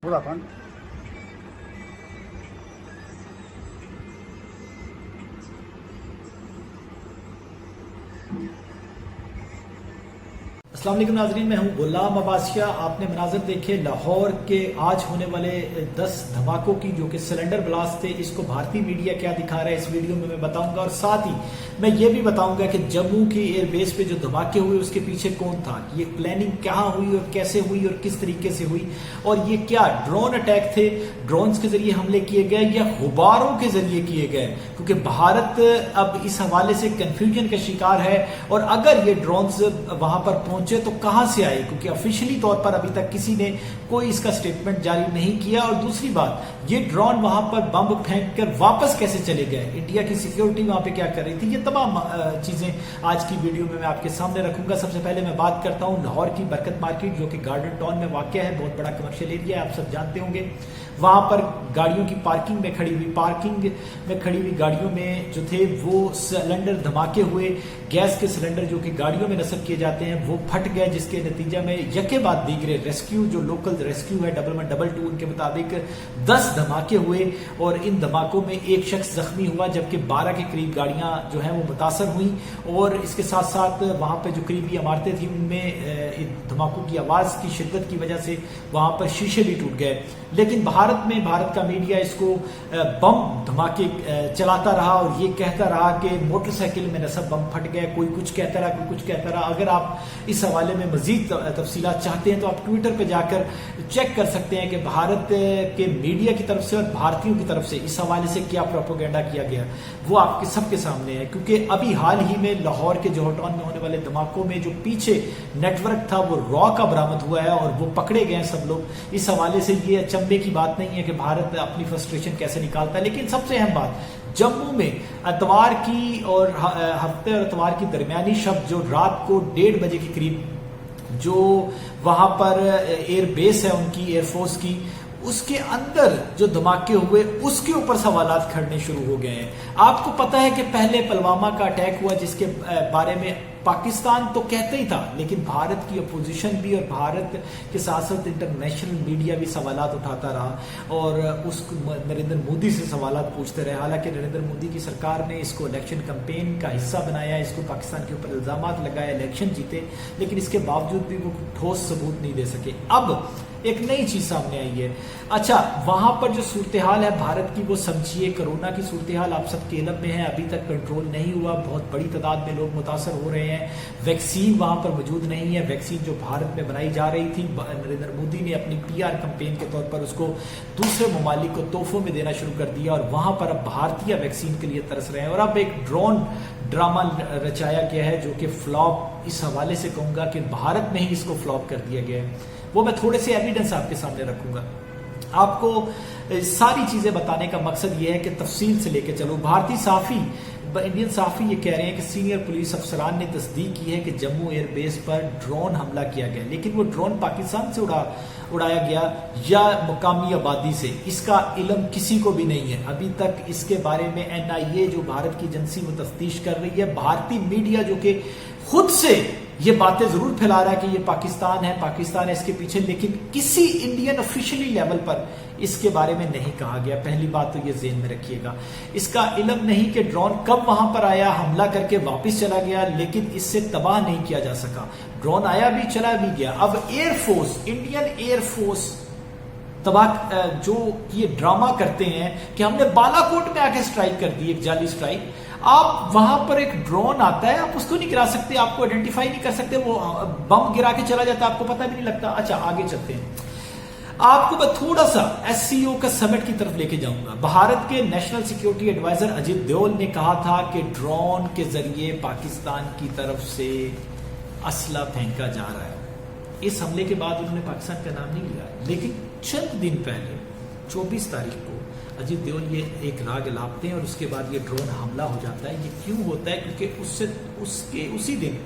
Vodafone. अस्सलाम वालेकुम नाज़रीन, मैं हूं गुलाम अब्बासिया। आपने मनाज़र देखे लाहौर के आज होने वाले 10 धमाकों की, जो कि सिलेंडर ब्लास्ट थे। इसको भारतीय मीडिया क्या दिखा रहा है इस वीडियो में मैं बताऊंगा, और साथ ही मैं ये भी बताऊंगा कि जम्मू की एयरबेस पे जो धमाके हुए उसके पीछे कौन था, ये प्लानिंग कहाँ हुई और कैसे हुई और किस तरीके से हुई, और ये क्या ड्रोन अटैक थे, ड्रोन्स के जरिए हमले किए गए या गुबारों के जरिए किए गए, क्योंकि भारत अब इस हवाले से कंफ्यूजन का शिकार है। और अगर ये ड्रोन्स वहां पर पहुंचे तो कहां से आए, क्योंकि ऑफिशियली तौर पर अभी तक किसी ने कोई इसका स्टेटमेंट जारी नहीं किया। और दूसरी बात, ये ड्रोन वहां पर बम फेंक कर वापस कैसे चले गए, इंडिया की सिक्योरिटी वहां पे क्या कर रही थी, ये तमाम चीजें आज की वीडियो में मैं आपके सामने रखूंगा। सबसे पहले मैं बात करता हूं लाहौर की बरकत मार्केट, जो कि गार्डन टाउन में वाक़ है, बहुत बड़ा कमर्शियल एरिया है, आप सब जानते होंगे। वहां पर गाड़ियों की पार्किंग में खड़ी हुई गाड़ियों में जो थे वो सिलेंडर धमाके हुए, गैस के सिलेंडर जो कि गाड़ियों में नस्ब किए जाते हैं वो फट गए, जिसके नतीजे में यके बाद दीगरे रेस्क्यू, जो लोकल रेस्क्यू है 1122 उनके मुताबिक 10 धमाके हुए, और इन धमाकों में एक शख्स जख्मी हुआ, जबकि 12 के करीब गाड़ियां जो हैं वो मुतासर हुई। और इसके साथ साथ वहां पर जो करीबी इमारतें थी उनमें धमाकों की आवाज की शिद्दत की वजह से वहां पर शीशे भी टूट गए। लेकिन भारत का मीडिया इसको बम धमाके चलाता रहा और ये कहता रहा कि मोटरसाइकिल में नसब बम फट गए, कोई कुछ कहता रहा, कोई कुछ कहता रहा। अगर आप इस हवाले में मजीद तफसीलात चाहते हैं तो आप ट्विटर पे जाकर चेक कर सकते हैं कि भारत के मीडिया की तरफ से और भारतीयों की तरफ से इस हवाले से क्या प्रोपोगेंडा किया गया, वो आपके सबके सामने है। क्योंकि अभी हाल ही में लाहौर के जौहर टाउन में होने वाले धमाकों में जो पीछे नेटवर्क था वो रॉ का बरामद हुआ है और वो पकड़े गए सब लोग। इस हवाले से ये अचंभे की बात नहीं है कि भारत अपनी फ्रस्ट्रेशन कैसे निकालता है। लेकिन सबसे अहम बात, जम्मू में इतवार की और हफ्ते और इतवार की दरमियानी शब जो रात को 1:30 बजे के करीब जो वहां पर एयर बेस है उनकी एयरफोर्स की, उसके अंदर जो धमाके हुए उसके ऊपर सवालात खड़ने शुरू हो गए हैं। आपको पता है कि पहले पुलवामा का अटैक हुआ, जिसके बारे में पाकिस्तान तो कहते ही था, लेकिन भारत की अपोजिशन भी और भारत के साथ साथ इंटरनेशनल मीडिया भी सवालात उठाता रहा और उसको नरेंद्र मोदी से सवालात पूछते रहे। हालांकि नरेंद्र मोदी की सरकार ने इसको इलेक्शन कैंपेन का हिस्सा बनाया, इसको पाकिस्तान के ऊपर इल्जामात लगाए, इलेक्शन जीते, लेकिन इसके बावजूद भी वो ठोस सबूत नहीं दे सके। अब एक नई चीज सामने आई है। अच्छा, वहां पर जो सूरत हाल है भारत की वो समझिए, कोरोना की सूरत हाल आप सबके इल्म में है, अभी तक कंट्रोल नहीं हुआ, बहुत बड़ी तादाद में लोग मुतासर हो रहे हैं। वैक्सीन वहां पर मौजूद नहीं है, वैक्सीन जो भारत में बनाई जा रही थी, नरेंद्र मोदी ने अपनी PR कैंपेन के तौर पर उसको दूसरे ममालिक को तोहफों में देना शुरू कर दिया और वहां पर अब भारतीय वैक्सीन के लिए तरस रहे हैं। और अब एक ड्रोन ड्रामा रचाया गया है जो कि फ्लॉप, इस हवाले से कहूंगा कि भारत में ही इसको फ्लॉप कर दिया गया है। वो मैं थोड़े से एविडेंस आपके सामने रखूंगा। आपको सारी चीजें बताने का मकसद ये है कि तफसील से लेके चलो। भारतीय सहाफी, इंडियन सहाफी ये कह रहे हैं कि सीनियर पुलिस अफसरान ने तस्दीक की है कि जम्मू एयरबेस पर ड्रोन हमला किया गया, लेकिन वो ड्रोन पाकिस्तान से उड़ाया गया या मुकामी आबादी से, इसका इल्म किसी को भी नहीं है। अभी तक इसके बारे में NIA जो भारत की एजेंसी वो तफ्तीश कर रही है। भारतीय मीडिया जो कि खुद से ये बातें जरूर फैला रहा है कि ये पाकिस्तान है इसके पीछे, लेकिन किसी इंडियन ऑफिशियली लेवल पर इसके बारे में नहीं कहा गया। पहली बात तो ये ज़हन में रखिएगा, इसका इल्म नहीं कि ड्रोन कब वहां पर आया, हमला करके वापस चला गया, लेकिन इससे तबाह नहीं किया जा सका। ड्रोन आया भी, चला भी गया। अब एयरफोर्स, इंडियन एयरफोर्स तबाह जो ये ड्रामा करते हैं कि हमने बालाकोट में आके स्ट्राइक कर दी, एक जाली स्ट्राइक। आप वहां पर एक ड्रोन आता है, आप उसको नहीं गिरा सकते, आपको आइडेंटिफाई नहीं कर सकते, वो बम गिरा के चला जाता है, आपको पता भी नहीं लगता। अच्छा, आगे चलते हैं। आपको मैं थोड़ा सा SCO का समिट की तरफ लेके जाऊंगा। भारत के national security adviser Ajit Doval ने कहा था कि ड्रोन के जरिए पाकिस्तान की तरफ से असला फेंका जा रहा है। इस हमले के बाद उन्होंने पाकिस्तान का नाम नहीं लिया, लेकिन चंद दिन पहले 24 तारीख को अजीत देओल ये एक राग लापते हैं और उसके बाद ये ड्रोन हमला हो जाता है। ये क्यों होता है? क्योंकि उसी दिन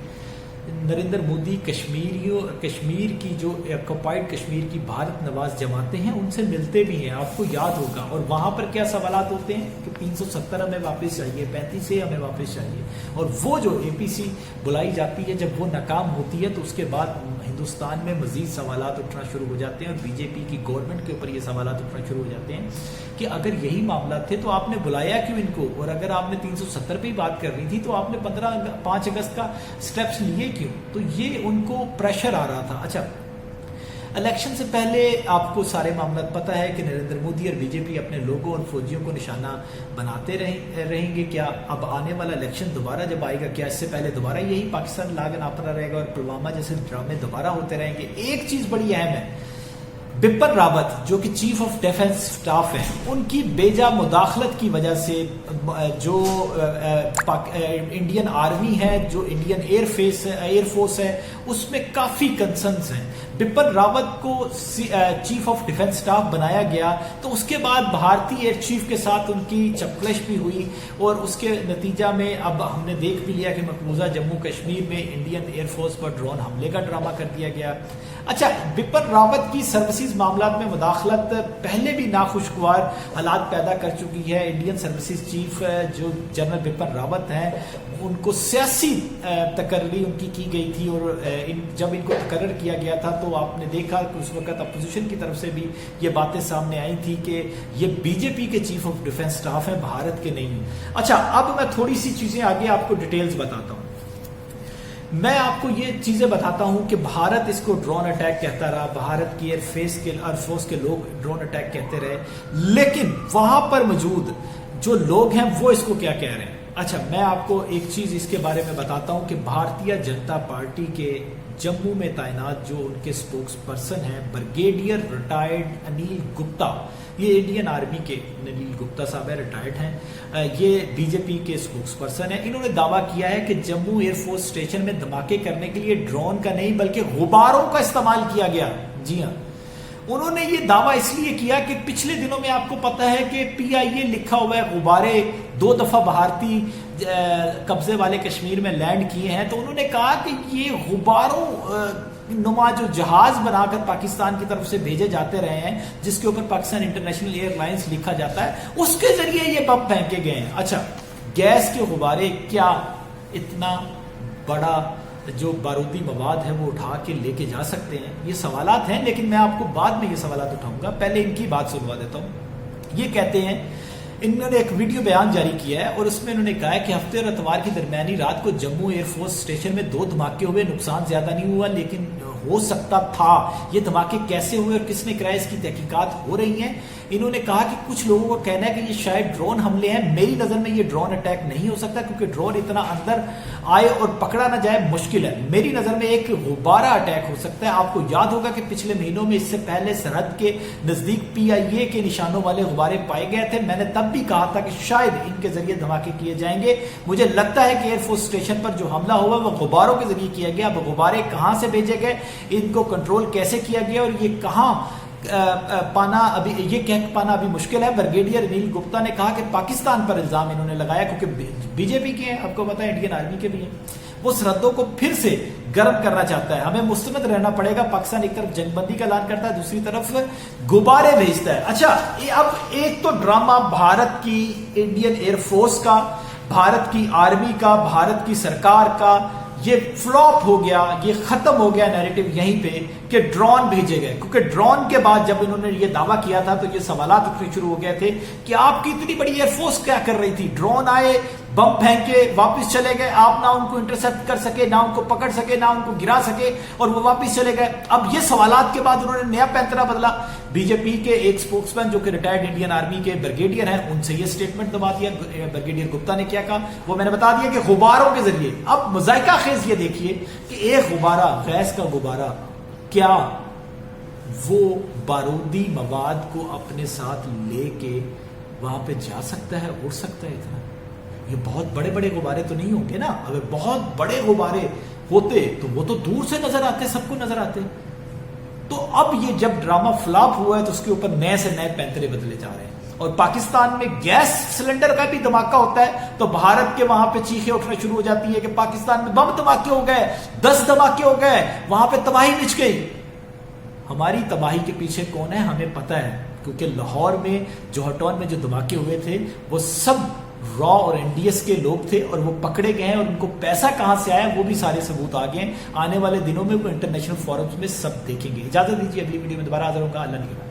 नरेंद्र मोदी कश्मीर की जो ऑक्युपाइड कश्मीर की भारत नवाज जमातें हैं उनसे मिलते भी हैं, आपको याद होगा। और वहां पर क्या सवालात होते हैं कि 370 हमें वापस चाहिए, 35 हमें वापस चाहिए। और वो जो APC बुलाई जाती है, जब वो नाकाम होती है तो उसके बाद हिंदुस्तान में मजीद सवालात उठना शुरू हो जाते हैं और बीजेपी की गवर्नमेंट के ऊपर ये सवालात उठना शुरू हो जाते हैं कि अगर यही मामला थे तो आपने बुलाया क्यों इनको, और अगर आपने 370 पे ही बात कर रही थी तो आपने 5 अगस्त का स्टेप्स लिए क्यों? तो ये उनको प्रेशर आ रहा था। अच्छा, इलेक्शन से पहले आपको सारे मामला पता है कि नरेंद्र मोदी और बीजेपी अपने लोगों और फौजियों को निशाना बनाते रहेंगे। क्या अब आने वाला इलेक्शन दोबारा जब आएगा, क्या इससे पहले दोबारा यही पाकिस्तान लाग नापरा रहेगा और पुलवामा जैसे ड्रामे दोबारा होते रहेंगे? एक चीज बड़ी अहम है, बिपिन रावत जो कि चीफ ऑफ डिफेंस स्टाफ हैं, उनकी बेजा मुदाखलत की वजह से जो इंडियन आर्मी है, जो इंडियन एयरफोर्स है, उसमें काफी कंसर्न्स हैं। बिपिन रावत को चीफ ऑफ डिफेंस स्टाफ बनाया गया तो उसके बाद भारतीय एयर चीफ के साथ उनकी चपकलश भी हुई और उसके नतीजा में अब हमने देख भी लिया कि मकबूजा जम्मू कश्मीर में इंडियन एयरफोर्स पर ड्रोन हमले का ड्रामा कर दिया गया। अच्छा, बिपिन रावत की सर्विसेज मामला में मुदाखलत पहले भी नाखुशगवार हालात पैदा कर चुकी है। इंडियन सर्विसेज चीफ जो जनरल बिपिन रावत हैं, उनको सियासी तकर्री उनकी की गई थी और जब इनको तकर्र किया गया था तो आपने देखा कि उस वक्त अपोजिशन की तरफ से भी ये बातें सामने आई थी कि ये बीजेपी के चीफ ऑफ डिफेंस स्टाफ हैं, भारत के नहीं। अच्छा, अब मैं थोड़ी सी चीजें आगे आपको डिटेल्स बताता हूं। मैं आपको ये चीजें बताता हूं कि भारत इसको ड्रोन अटैक कहता रहा, भारत की एयरफोर्स के लोग ड्रोन अटैक कहते रहे, लेकिन वहां पर मौजूद जो लोग हैं वो इसको क्या कह रहे हैं। अच्छा, मैं आपको एक चीज इसके बारे में बताता हूं कि भारतीय जनता पार्टी के जम्मू में तैनात जो उनके स्पोक्स पर्सन हैं, ब्रिगेडियर रिटायर्ड अनिल गुप्ता, ये इंडियन आर्मी के अनिल गुप्ता साहब है, रिटायर्ड हैं, ये बीजेपी के स्पोक्स पर्सन है। इन्होंने दावा किया है कि जम्मू एयरफोर्स स्टेशन में धमाके करने के लिए ड्रोन का नहीं बल्कि गुब्बारों का इस्तेमाल किया गया। जी हाँ, उन्होंने ये दावा इसलिए किया कि पिछले दिनों में आपको पता है कि PIA लिखा हुआ है, गुब्बारे 2 दफा भारतीय कब्जे वाले कश्मीर में लैंड किए हैं। तो उन्होंने कहा कि ये गुब्बारों नुमा जो जहाज बनाकर पाकिस्तान की तरफ से भेजे जाते रहे हैं, जिसके ऊपर पाकिस्तान इंटरनेशनल एयरलाइंस लिखा जाता है, उसके जरिए ये बम फेंके गए हैं। अच्छा, गैस के गुब्बारे क्या इतना बड़ा जो बारूदी मवाद है वो उठा के लेके जा सकते हैं? ये सवालात हैं, लेकिन मैं आपको बाद में ये सवालात उठाऊंगा, पहले इनकी बात सुनवा देता हूं। ये कहते हैं, इन्होंने एक वीडियो बयान जारी किया है और उसमें इन्होंने कहा है कि हफ्ते और इतवार की दरमियानी रात को जम्मू एयरफोर्स स्टेशन में 2 धमाके हुए, नुकसान ज्यादा नहीं हुआ लेकिन हो सकता था। ये धमाके कैसे हुए और किसने कराए, इसकी तहकीकात हो रही हैं। इन्होंने कहा कि कुछ लोगों का कहना है कि ये शायद ड्रोन हमले हैं। मेरी नजर में ये ड्रोन अटैक नहीं हो सकता क्योंकि ड्रोन इतना अंदर आए और पकड़ा ना जाए मुश्किल है। मेरी नजर में एक गुब्बारा अटैक हो सकता है। आपको याद होगा कि पिछले महीनों में इससे पहले सरहद के नजदीक PIA के निशानों वाले गुब्बारे पाए गए थे। मैंने तब भी कहा था कि शायद इनके जरिए धमाके किए जाएंगे। मुझे लगता है कि एयरफोर्स स्टेशन पर जो हमला हुआ वो गुब्बारों के जरिए किया गया। अब गुब्बारे कहां से भेजे गए, इनको कंट्रोल कैसे किया गया और ये कहां पाना अभी मुश्किल है। ब्रिगेडियर अनिल गुप्ता ने कहा कि पाकिस्तान पर इल्जाम इन्होंने लगाया क्योंकि बीजेपी के हैं, आपको पता है इंडियन आर्मी के भी हैं, वो सरहदों को फिर से गर्म करना चाहता है। हमें मुस्तैद रहना पड़ेगा। पाकिस्तान एक तरफ जंगबंदी का ऐलान करता है, दूसरी तरफ गुब्बारे भेजता है। अच्छा, अब एक तो ड्रामा भारत की इंडियन एयरफोर्स का, भारत की आर्मी का, भारत की सरकार का, ये फ्लॉप हो गया, ये खत्म हो गया नैरेटिव यहीं पे कि ड्रोन भेजे गए। क्योंकि ड्रोन के बाद जब इन्होंने ये दावा किया था तो ये सवालात उठने शुरू हो गए थे कि आपकी इतनी बड़ी एयरफोर्स क्या कर रही थी, ड्रोन आए, बम फेंके, वापस चले गए, आप ना उनको इंटरसेप्ट कर सके, ना उनको पकड़ सके, ना उनको गिरा सके और वो वापस चले गए। अब ये सवालात के बाद उन्होंने नया पैंतरा बदला। बीजेपी के एक स्पोक्समैन जो कि रिटायर्ड इंडियन आर्मी के ब्रिगेडियर हैं, उनसे ये स्टेटमेंट दबा दिया। ब्रिगेडियर गुप्ता ने क्या कहा वो मैंने बता दिया कि गुब्बारों के जरिए। अब मुज़ायका खेज ये देखिए कि एक गुब्बारा, गैस का गुब्बारा, क्या वो बारूदी मवाद को अपने साथ लेके वहां पे जा सकता है, उड़ सकता है? इतना ये बहुत बड़े बड़े गुब्बारे तो नहीं होंगे ना। अगर बहुत बड़े गुब्बारे होते तो वो तो दूर से नजर आते, सबको नजर आते। تو اب یہ جب ڈرامہ فلاپ ہوا ہے تو اس کے اوپر نئے سے نئے پینترے بدلے جا رہے ہیں. اور پاکستان میں گیس سلنڈر کا بھی دھماکہ ہوتا ہے تو بھارت کے وہاں پہ چیخیں اٹھنا شروع ہو جاتی ہے کہ پاکستان میں بم دھماکے ہو گئے, 10 دھماکے ہو گئے, وہاں پہ تباہی مچ گئی. ہماری تباہی کے پیچھے کون ہے ہمیں پتا ہے, کیونکہ لاہور میں جوہٹون میں جو دھماکے ہوئے تھے وہ سب را اور این ڈی ایس کے لوگ تھے اور وہ پکڑے گئے ہیں, اور ان کو پیسہ کہاں سے آیا وہ بھی سارے ثبوت آ گئے ہیں. آنے والے دنوں میں وہ انٹرنیشنل فورمز میں سب دیکھیں گے. اجازت دیجیے, اگلی ویڈیو میں دوبارہ حاضر ہوں گا. اللہ نگہبان.